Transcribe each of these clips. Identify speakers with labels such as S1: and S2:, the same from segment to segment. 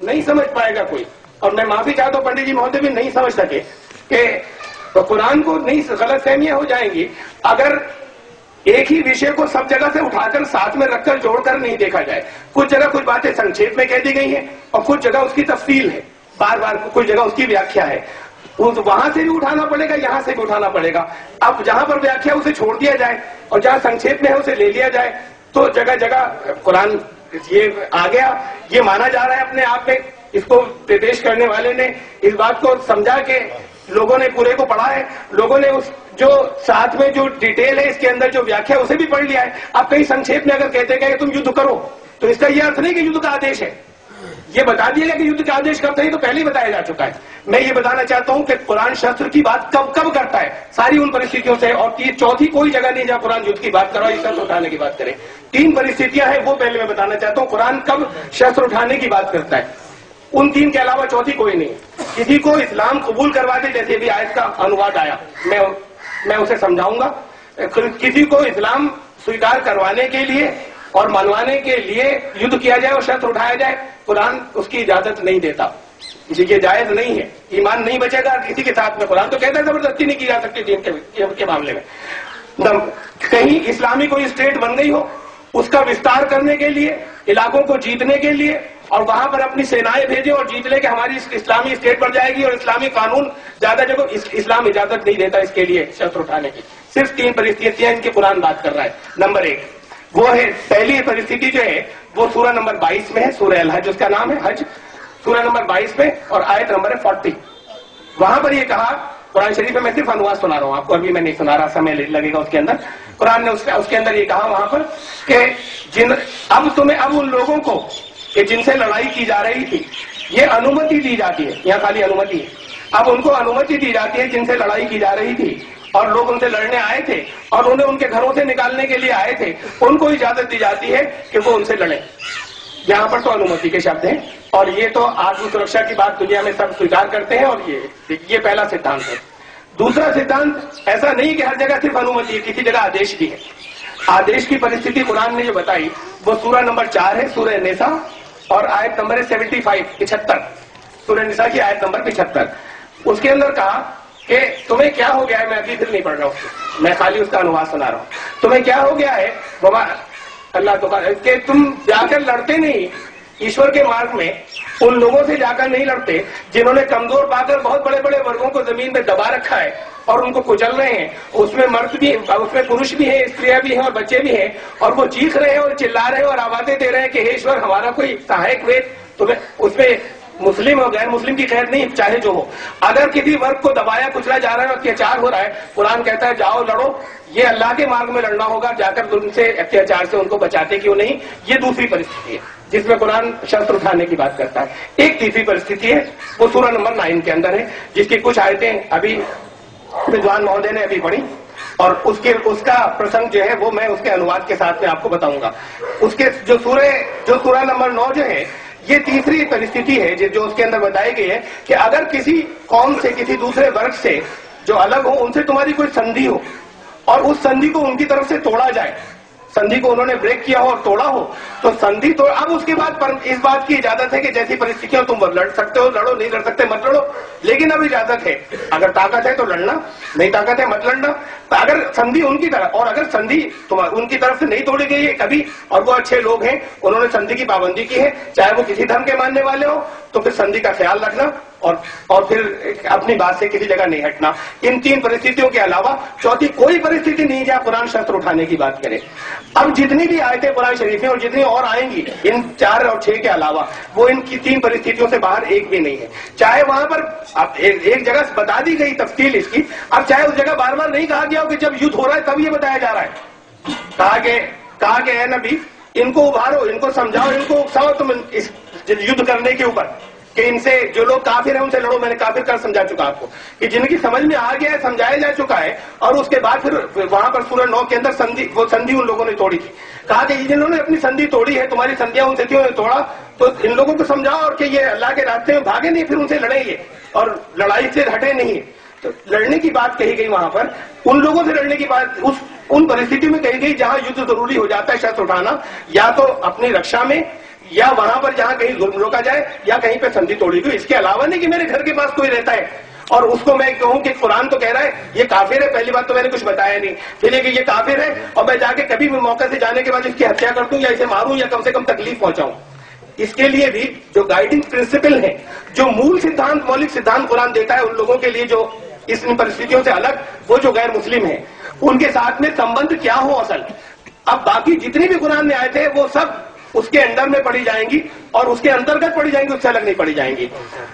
S1: نہیں سمجھ پائے گا کوئی. اور میں معافی چاہتا ہوں پنڈت جی مہودے بھی نہیں سمجھ سکے کہ قرآن کو نہیں غلط فہمیاں ہو جائیں گی اگر ایک ہی وشے کو سب جگہ سے اٹھا کر ساتھ میں رکھ کر جوڑ کر نہیں دیکھا جائے. کچھ جگہ کچھ باتیں سنکھیپ میں کہہ دی گئی ہیں اور کچھ جگہ اس کی تفصیل ہے, بار بار کچھ جگہ اس کی ویاخیا ہے, وہاں سے بھی اٹھانا پڑے گا, یہاں سے بھی اٹھانا پڑے گا. اب جہاں پر ویاخیا اسے چھوڑ دیا جائے اور جہاں سنکھیپ میں ہے اسے لے لیا جائے تو جگہ جگہ قرآن یہ آ گیا. یہ مانا جا رہا ہے اپنے آپ میں. اس کو پیش کرنے والے نے اس بات کو سمجھا کہ لوگوں نے پورے کو پڑھا ہے, لوگوں نے اس جو ساتھ میں جو ڈیٹیل ہے اس کے اندر جو ویاخیا اسے بھی پڑھ لیا ہے. اب کہیں سنکھیپ میں اگر کہتے کہ تم یدھ کرو تو اس کا یہ ارتھ نہیں کہ یدھ کا آدیش ہے. یہ بتا دیا گیا کہ یدھ کا آدیش کرتے ہیں تو پہلے ہی بتایا جا چکا ہے. میں یہ بتانا چاہتا ہوں کہ قرآن شسر کی بات کب کب کرتا ہے, ساری ان پرستھتیوں سے. اور چوتھی کوئی جگہ نہیں جہاں قرآن یدھ کی بات کرو شسر اٹھانے کی بات کرے. 3 پرستھتیاں ہیں وہ پہلے میں بتانا چاہتا ہوں قرآن کب شسر اٹھانے کی بات کرتا ہے. ان 3 کے علاوہ چوتھی کوئی نہیں. کسی کو اسلام قبول کروا دے, جیسے بھی آیت کا انواد آیا میں اسے سمجھاؤں گا. کسی کو اسلام سویکار کروانے کے لیے اور منوانے کے لیے یدھ کیا جائے اور شسر اٹھایا جائے, قرآن اس کی اجازت نہیں دیتا. یہ جائز نہیں ہے, ایمان نہیں بچے گا کسی کے ساتھ میں. قرآن تو کہتا ہے زبردستی نہیں کی جا سکتی دین کے معاملے میں. کہیں اسلامی کوئی اسٹیٹ بن گئی ہو, اس کا وستار کرنے کے لیے, علاقوں کو جیتنے کے لیے, اور وہاں پر اپنی سینائیں بھیجے اور جیت لے کہ ہماری اسلامی اسٹیٹ بن جائے گی اور اسلامی قانون زیادہ جگہ, اسلام اجازت نہیں دیتا اس کے لیے شسر اٹھانے کی. صرف 3 پرستھتیاں ان کی قرآن بات کر رہا ہے. نمبر 1 وہ ہے, پہلی پرستھتی جو ہے وہ سورہ نمبر 22 میں ہے, سورہ الحج اس کا نام ہے, حج سورہ نمبر 22 میں, اور آیت نمبر 40. وہاں پر یہ کہا, قرآن شریف میں صرف انواز سنا رہا ہوں آپ کو, ابھی میں نہیں سنا رہا, سمے لگے گا اس کے اندر. قرآن نے اس کے اندر یہ کہا وہاں پر کہ اب ان لوگوں کو کہ جن سے لڑائی کی جا رہی تھی یہ انومتی دی جاتی ہے. یہاں خالی انومتی ہے. اب ان کو انومتی دی جاتی ہے جن سے لڑائی کی جا رہی تھی اور لوگ ان سے لڑنے آئے تھے اور انہیں ان کے گھروں سے نکالنے کے لیے آئے تھے, ان کو اجازت دی جاتی ہے کہ وہ ان سے لڑیں. یہاں پر تو انومتی کے شبد ہیں, اور یہ تو آتم سرکشا کی بات دنیا میں سب سویکار کرتے ہیں, اور یہ پہلا سدھانت ہے. دوسرا سدھانت ایسا نہیں کہ ہر جگہ صرف انومتی ہے, کسی جگہ آدیش بھی ہے. آدیش کی پرستھتی قرآن نے جو بتائی وہ سورہ نمبر 4 ہے, سورہ نساء, اور آیت نمبر 75 سورہ نساء کی آیت نمبر 75. اس کے اندر کہا کہ تمہیں کیا ہو گیا ہے, میں ابھی پھر نہیں پڑھ رہا ہوں, میں خالی اس کا انواز سنا رہا ہوں. تمہیں کیا ہو گیا ہے بابا اللہ تو کہ تم جا کر لڑتے نہیں ایشور کے مارگ میں, ان لوگوں سے جا کر نہیں لڑتے جنہوں نے کمزور پا کر بہت بڑے بڑے ورگوں کو زمین پہ دبا رکھا ہے اور ان کو کچل رہے ہیں. اس میں مرد بھی, اس میں پروش بھی ہیں, استریاں بھی ہیں اور بچے بھی ہیں, اور وہ چیخ رہے ہیں اور چلا رہے ہیں اور آوازیں دے رہے ہیں کہ ہے ایشور ہمارا کوئی سہایک وید. تمہیں اس میں مسلم اور غیر مسلم کی خیر نہیں, چاہے جو ہو. اگر کسی ورگ کو دبایا کچلا جا رہا ہے اور اتیاچار ہو رہا ہے, قرآن کہتا ہے جاؤ لڑو. یہ اللہ کے مارگ میں لڑنا ہوگا, جا کر ان سے اتیاچار سے ان کو بچاتے کیوں نہیں. یہ دوسری پرستھتی ہے جس میں قرآن شسر اٹھانے کی بات کرتا ہے. ایک تیسری پرستھتی ہے وہ سورہ نمبر 9 کے اندر ہے, جس کی کچھ آیتیں ابھی ودوان مہودے نے ابھی پڑھی, اور اس کا پرسنگ جو ہے وہ میں اس کے انواد کے ساتھ میں آپ کو بتاؤں گا. اس کے جو سورہ نمبر 9 جو ہے یہ تیسری پرستھتی ہے جو اس کے اندر بتائی گئی ہے کہ اگر کسی قوم سے, کسی دوسرے ورگ سے جو الگ ہو, ان سے تمہاری کوئی سندھی ہو اور اس سندھی کو ان کی طرف سے توڑا جائے, سندھی کو انہوں نے بریک کیا ہو اور توڑا ہو, تو سندھی تو اب اس کے بعد اس بات کی اجازت ہے کہ جیسی پرستھتیاں تم لڑ سکتے ہو لڑو, نہیں لڑ سکتے مت لڑو, لیکن اب اجازت ہے اگر طاقت ہے تو لڑنا, نہیں طاقت ہے مت لڑنا. اگر سندھی ان کی طرف, اور اگر سندھی ان کی طرف سے نہیں توڑی گئی ہے کبھی اور وہ اچھے لوگ ہیں, انہوں نے سندھی کی پابندی کی ہے, چاہے وہ کسی دھرم کے ماننے والے ہو, تو پھر سندھی کا خیال رکھنا اور پھر اپنی بات سے کسی جگہ نہیں ہٹنا. ان 3 پرستھتیوں کے علاوہ چوتھی کوئی پرستھتی نہیں جہاں قرآن شسر اٹھانے کی بات کرے. اب جتنی بھی آیتیں قرآن شریف میں اور جتنی اور آئیں گی ان 4 اور 6 کے علاوہ, وہ ان کی 3 پرستھتیوں سے باہر ایک بھی نہیں ہے. چاہے وہاں پر ایک جگہ بتا دی گئی تفصیل اس کی, اب چاہے اس جگہ بار بار نہیں کہا گیا ہو کہ جب یدھ ہو رہا ہے تب یہ بتایا جا رہا ہے. کہا کہ اے نبی ان کو ابھارو, ان کو سمجھاؤ, ان کو اکساؤ تم اس یدھ کرنے کے اوپر, کہ ان سے جو لوگ کافر ہیں ان سے لڑو. میں نے کافر کر سمجھا چکا آپ کو کہ جن کی سمجھ میں آ گیا ہے, سمجھایا جا چکا ہے, اور اس کے بعد پھر وہاں پر سورہ 9 کے اندر سندھی ان لوگوں نے توڑی تھی. کہا کہ جنہوں نے اپنی سندھی توڑی ہے, تمہاری سندھیاں ان سے تھی, انہوں نے توڑا, تو ان لوگوں کو سمجھاؤ اور کہ یہ اللہ کے راستے میں بھاگے نہیں, پھر ان سے لڑیں گے اور لڑائی سے ہٹے نہیں. تو لڑنے کی بات کہی گئی وہاں پر, ان لوگوں سے لڑنے کی بات ان پرستھتیوں میں کہی گئی جہاں یدھ ضروری ہو جاتا ہے شسر اٹھانا, یا تو اپنی رکشا میں یا وہاں پر جہاں کہیں ظلم روکا جائے یا کہیں پہ سندھی توڑی گئی. اس کے علاوہ نہیں کہ میرے گھر کے پاس کوئی رہتا ہے اور اس کو میں کہوں کہ قرآن تو کہہ رہا ہے یہ کافر ہے. پہلی بات تو میں نے کچھ بتایا نہیں. پھر یہ کہ یہ کافر ہے اور میں جا کے کبھی بھی موقع سے جانے کے بعد اس کی ہتیا کر دوں یا اسے ماروں یا کم سے کم تکلیف پہنچاؤں. اس کے لیے بھی جو گائیڈنگ پرنسپل ہیں, جو مول سدھانت, مولک سدھانت قرآن دیتا ہے ان لوگوں کے لیے جو اس پرستھتیوں سے الگ, وہ جو غیر مسلم ہیں ان کے ساتھ میں سمبند کیا ہو اصل. اب باقی جتنی بھی قرآن میں آئے تھے وہ سب اس کے اندر میں پڑھی جائیں گی اور اس کے انترگت پڑھی جائیں گی, اس سے الگ نہیں پڑھی جائیں گی.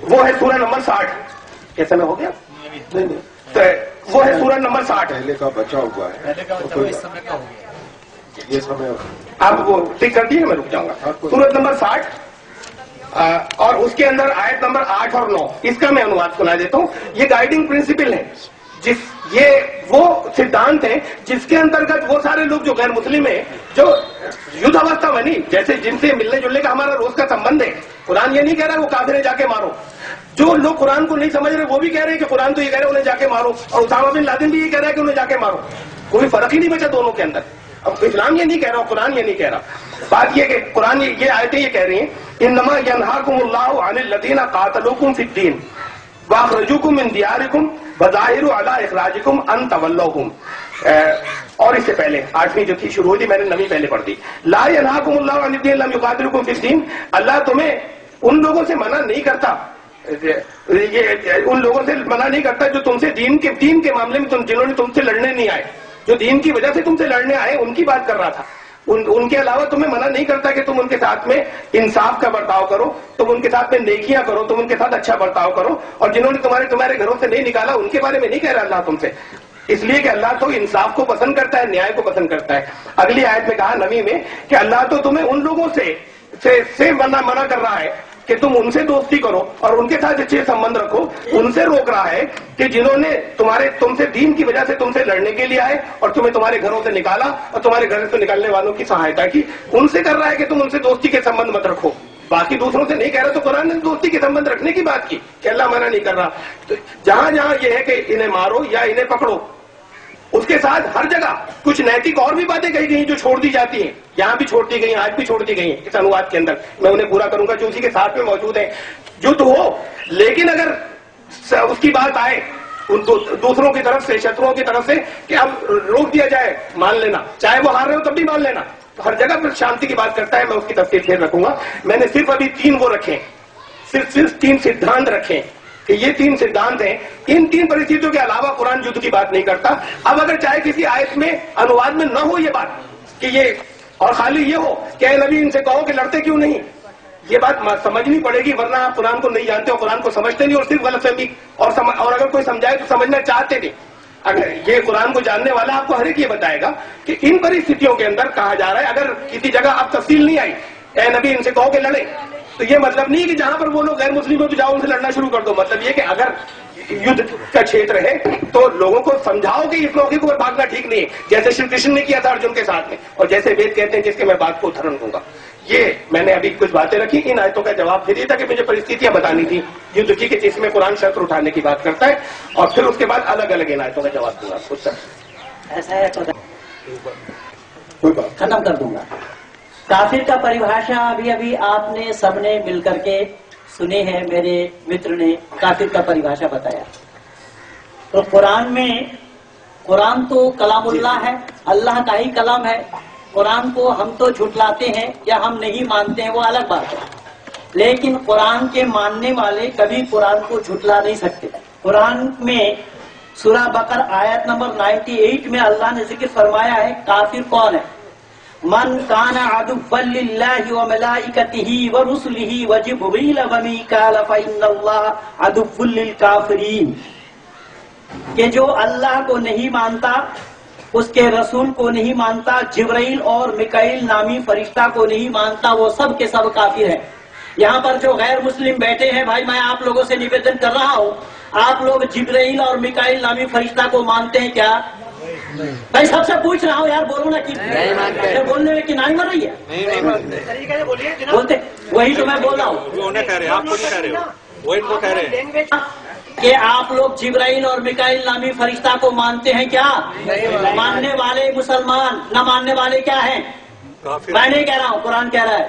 S1: وہ ہے سورہ نمبر 60. کیسا میں ہو گیا؟ وہ ہے سورہ نمبر 60.
S2: پہلے کا بچا ہوا ہے یہ سمے
S1: آپ وہ ٹھیک کر دیے, میں رک جاؤں گا. سورت نمبر 60 اور اس کے اندر آیت نمبر 8 اور 9, اس کا میں انواد سنا دیتا ہوں. یہ گائیڈنگ پرنسپل ہے, یہ وہ سدھانت ہے جس کے انترگت وہ سارے لوگ جو غیر مسلم ہیں, جو یدھ اوستھا بنی, جیسے جن سے ملنے جلنے کا ہمارا روز کا سمبند ہے. قرآن یہ نہیں کہہ رہا وہ کافر ہے جا کے مارو. جو لوگ قرآن کو نہیں سمجھ رہے وہ بھی کہہ رہے ہیں کہ قرآن تو یہ کہہ رہے ہیں انہیں جا کے مارو, اور اسامہ بن لادن بھی یہ کہہ رہا ہے کہ انہیں جا کے مارو. کوئی فرق ہی نہیں بچا دونوں کے اندر. اب اسلام یہ نہیں کہہ رہا, قرآن یہ نہیں کہہ رہا. بات یہ کہ قرآن یہ آیتیں یہ کہہ رہی ہیں انما ینہاکم اللہ عن الذین قاتلوکم فی الدین واخرجوکم من دیارکم بظاہر علی اخراجکم ان تولوہم. اور اس سے پہلے 8ویں جو تھی شروع ہوئی تھی, میں نے 9ویں پہلے پڑھ دی. لا ینہاکم اللہ عن الذین لم یقاتلوکم فی الدین, اللہ تمہیں ان لوگوں سے منع نہیں کرتا, ان لوگوں سے منع نہیں کرتا جو تم سے دین کے معاملے میں جنہوں نے تم سے لڑنے نہیں آئے, جو دین کی وجہ سے تم سے لڑنے آئے ان کی بات کر رہا تھا. ان کے علاوہ تمہیں منع نہیں کرتا کہ تم ان کے ساتھ میں انصاف کا برتاؤ کرو, تم ان کے ساتھ میں نیکیاں کرو, تم ان کے ساتھ اچھا برتاؤ کرو. اور جنہوں نے تمہارے گھروں سے نہیں نکالا ان کے بارے میں نہیں کہہ رہا اللہ تم سے, اس لیے کہ اللہ تو انصاف کو پسند کرتا ہے, نیائے کو پسند کرتا ہے. اگلی آیت میں کہا 9ویں میں کہ اللہ تو تمہیں ان لوگوں سے منع کر رہا ہے کہ تم ان سے دوستی کرو اور ان کے ساتھ اچھے سمبند رکھو. ان سے روک رہا ہے کہ جنہوں نے تم سے دین کی وجہ سے تم سے لڑنے کے لیے آئے اور تمہیں تمہارے گھروں سے نکالا اور تمہارے گھر سے نکالنے والوں کی سہایتا کی, ان سے کر رہا ہے کہ تم ان سے دوستی کے سمبند مت رکھو. باقی دوسروں سے نہیں کہہ رہا. تو قرآن نے دوستی کے سمبند رکھنے کی بات کی کہ اللہ منع نہیں کر رہا. تو جہاں جہاں یہ ہے کہ انہیں مارو یا انہیں پکڑو, اس کے ساتھ ہر جگہ کچھ نیتک اور بھی باتیں کہی گئی جو چھوڑ دی جاتی ہیں. یہاں بھی چھوڑ دی گئی ہیں, آج بھی چھوڑ دی گئی ہیں. اس انواد کے اندر میں انہیں پورا کروں گا جو اسی کے ساتھ میں موجود ہیں. یدھ ہو, لیکن اگر اس کی بات آئے دوسروں کی طرف سے, شتروؤں کی طرف سے کہ اب روک دیا جائے مان لینا, چاہے وہ ہار رہے ہو تب بھی مان لینا, ہر جگہ پر شانتی کی بات کرتا ہے. میں اس کی تفصیل پھر رکھوں گا. میں نے صرف ابھی 3 وہ رکھے, صرف 3 سدھانت رکھے کہ یہ 3 سدھانت ہیں. ان 3 پریستھتیوں کے علاوہ قرآن یدھ کی بات نہیں کرتا. اب اگر چاہے کسی آیت میں انواد میں نہ ہو یہ بات کہ یہ, اور خالی یہ ہو کہ اے نبی ان سے کہو کہ لڑتے کیوں نہیں, یہ بات سمجھنی پڑے گی, ورنہ آپ قرآن کو نہیں جانتے اور قرآن کو سمجھتے نہیں اور صرف غلط فہمی اور اگر کوئی سمجھائے تو سمجھنا چاہتے نہیں. اگر یہ قرآن کو جاننے والا آپ کو ہر ایک یہ بتائے گا کہ ان پریستھتیوں کے اندر کہا جا رہا ہے, اگر کسی جگہ اب تفصیل نہیں آئی اے نبی ان سے کہو کہ لڑے, تو یہ مطلب نہیں کہ جہاں پر وہ لوگ غیر مسلم ہو تو جاؤ ان سے لڑنا شروع کر دو. مطلب یہ کہ اگر یدھ کا چھیتر ہے تو لوگوں کو سمجھاؤ کہ اس موقع کو بھاگنا ٹھیک نہیں ہے, جیسے شری کرشن نے کیا تھا ارجن کے ساتھ میں, اور جیسے وید کہتے ہیں جس کے میں بات کو ادھرن دوں گا. یہ میں نے ابھی کچھ باتیں رکھی. ان آیتوں کا جواب پھر یہ تھا کہ مجھے پریستھتیاں بتانی تھی یدھ کی کہ جس میں قرآن شسر اٹھانے کی بات کرتا ہے, اور پھر اس کے بعد الگ الگ ان آیتوں کا جواب دوں گا. کچھ
S3: ایسا ہے ختم کر دوں گا. کافر کا پریبھاشا ابھی آپ نے سب نے مل کر کے سنے ہیں. میرے متر نے کافر کا پریبھاشا بتایا. تو قرآن تو کلام اللہ ہے, اللہ کا ہی کلام ہے. قرآن کو ہم تو جھٹلاتے ہیں یا ہم نہیں مانتے ہیں وہ الگ بات ہے, لیکن قرآن کے ماننے والے کبھی قرآن کو جھٹلا نہیں سکتے. قرآن میں سورہ بقرہ آیت نمبر 98 میں اللہ نے ذکر فرمایا ہے کافر کون ہے. من کان عدوا للہ وملائکتہ ورسلہ وجبریل ومیکال فإن اللہ عدو للکافرین, کہ جو اللہ کو نہیں مانتا, اس کے رسول کو نہیں مانتا, جبرائیل اور میکائیل نامی فرشتہ کو نہیں مانتا, وہ سب کے سب کافر ہیں. یہاں پر جو غیر مسلم بیٹھے ہیں بھائی, میں آپ لوگوں سے نویدن کر رہا ہوں, آپ لوگ جبرائیل اور میکائیل نامی فرشتہ کو مانتے ہیں کیا؟ بھائی سب سے پوچھ رہا ہوں یار, بولو نا. کہ بولنے میں کنائی مر رہی ہے, بولتے وہی تو میں بول رہا ہوں کہ آپ لوگ جبرائیل اور میکائیل نامی فرشتہ کو مانتے ہیں کیا؟ ماننے والے مسلمان, نہ ماننے والے کیا ہیں؟ میں نہیں کہہ رہا ہوں, قرآن کہہ رہا ہے.